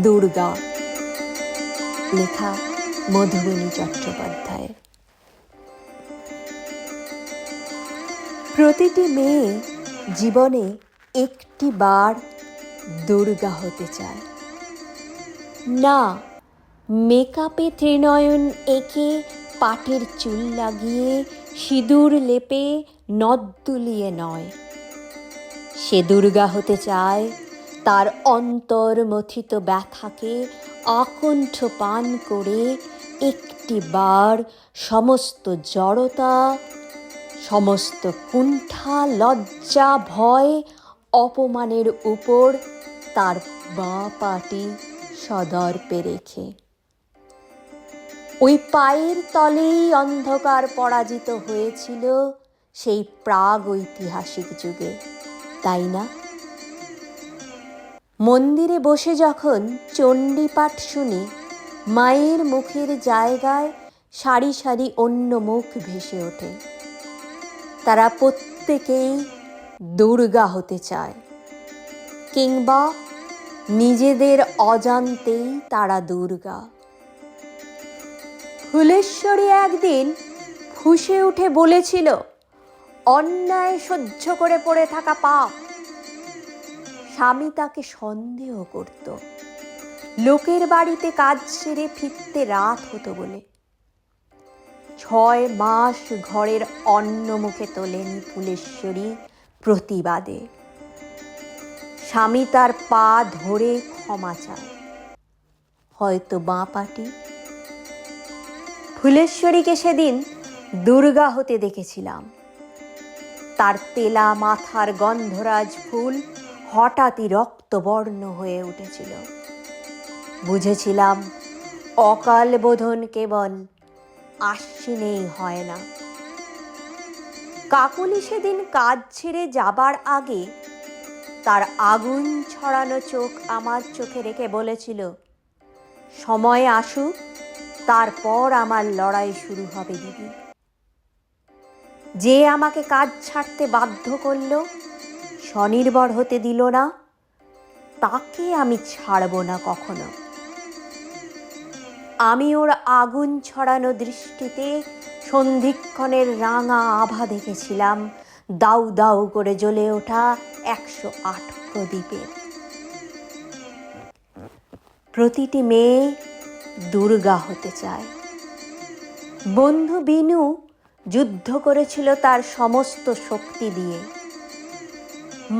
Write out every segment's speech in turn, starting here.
দুর্গা, লেখা মধুবনী চট্টোপাধ্যায়। প্রতিটি মেয়ে জীবনে একটি বার দুর্গা হতে চায় না। মেকআপে ত্রিনয়ন এঁকে, পাটের চুল লাগিয়ে, সিঁদুর লেপে, নথ দুলিয়ে নয়। সে দুর্গা হতে চায় তার অন্তর্মথিত ব্যথাকে আকণ্ঠ পান করে একটি বার সমস্ত জড়তা, সমস্ত কুণ্ঠা, লজ্জা, ভয়, অপমানের উপর তার বাঁ পাটি সদর্পে রেখে। ওই পায়ের তলেই অন্ধকার পরাজিত হয়েছিল সেই প্রাগ ঐতিহাসিক যুগে, তাই না? মন্দিরে বসে যখন চণ্ডীপাঠ শুনি, মায়ের মুখের জায়গায় সারি সারি অন্য মুখ ভেসে ওঠে। তারা প্রত্যেকেই দুর্গা হতে চায়, কিংবা নিজেদের অজান্তেই তারা দুর্গা। ফুলেশ্বরী একদিন ফুঁসে উঠে বলেছিল, অন্যায় সহ্য করে পড়ে থাকা পাপ। স্বামী তাকে সন্দেহ করত, লোকের বাড়িতে কাজ সেরে ফিরতে রাত হতো বলে। 6 মাস ঘরের অন্ন মুখে তোলেনি ফুলেশ্বরী প্রতিবাদে। স্বামী তার পা ধরে ক্ষমা চায়, হয়তো বাঁ পাটি। ফুলেশ্বরীকে সেদিন দুর্গা হতে দেখেছিলাম। তার তেলা মাথার গন্ধরাজ ফুল হঠাৎই রক্তবর্ণ হয়ে উঠেছিল। বুঝেছিলাম অকাল বোধন কেবল আশ্বিনেই হয় না। কাকলি সেদিন কাজ ছেড়ে যাবার আগে তার আগুন ছড়ানো চোখ আমার চোখে রেখে বলেছিল, সময় আসুক, তারপর আমার লড়াই শুরু হবে দিদি। যে আমাকে কাজ ছাড়তে বাধ্য করল, স্বনির্ভর হতে দিল না, তাকে আমি ছাড়ব না কখনো। আমি ওর আগুন ছড়ানো দৃষ্টিতে সন্ধিক্ষণের রাঙা আভা দেখেছিলাম, দাউ দাউ করে জ্বলে ওঠা 108 প্রদীপের। প্রতিটি মেয়ে দুর্গা হতে চায়। বন্ধু বিনু যুদ্ধ করেছিল তার সমস্ত শক্তি দিয়ে।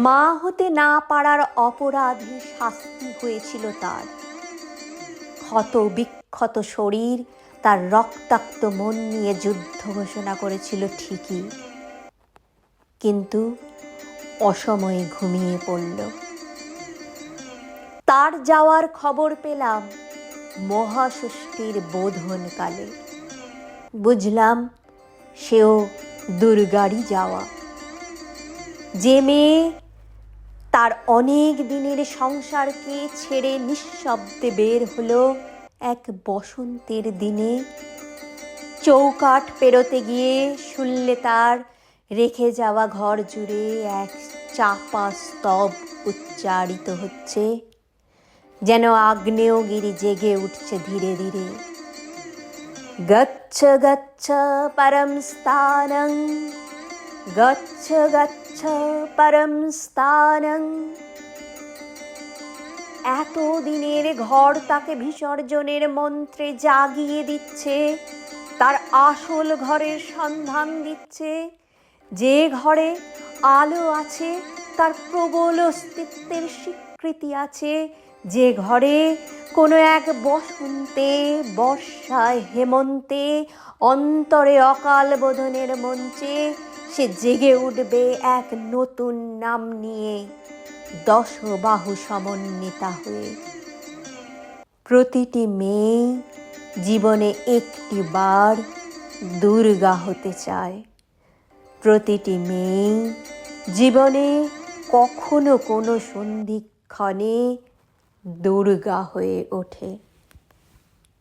মা হতে না পারার অপরাধে শাস্তি হয়েছিল তার। ক্ষত বিক্ষত শরীর, তার রক্তাক্ত মন নিয়ে যুদ্ধ ঘোষণা করেছিল ঠিকই, কিন্তু অসময়ে ঘুমিয়ে পড়ল। তার যাওয়ার খবর পেলাম মহাষষ্ঠীর বোধনকালে। বুঝলাম সেও দুর্গারই যাওয়া। যে মেয়ে তার অনেক দিনের সংসারকে ছেড়ে নিঃশব্দে বের হলো এক বসন্তের দিনে, চৌকাঠ পেরোতে গিয়ে শুনলে তার রেখে যাওয়া ঘর জুড়ে এক চাপা স্তব উচ্চারিত হচ্ছে, যেন আগ্নেয়গিরি জেগে উঠছে ধীরে ধীরে। গচ্ছ গচ্ছ পরম স্থানং, গচ্ছ গচ্ছ পরম স্থানং। এত দিনের ঘর তাকে বিসর্জনের মন্ত্রে জাগিয়ে দিচ্ছে, তার আসল ঘরের সন্ধান দিচ্ছে, যে ঘরে আলো আছে, তার প্রবল অস্তিত্বের স্বীকৃতি আছে, যে ঘরে কোনো এক বসন্তে, বর্ষায়, হেমন্তে, অন্তরে অকাল বোধনের মঞ্চে সে জেগে উঠবে এক নতুন নাম নিয়ে, 10 বাহু সমন্বিতা হয়ে। প্রতিটি মেয়ে জীবনে একটি বার দুর্গা হতে চায়। প্রতিটি মেয়ে জীবনে কখনো কোনো সন্ধিক্ষণে দুর্গা হয়ে ওঠে।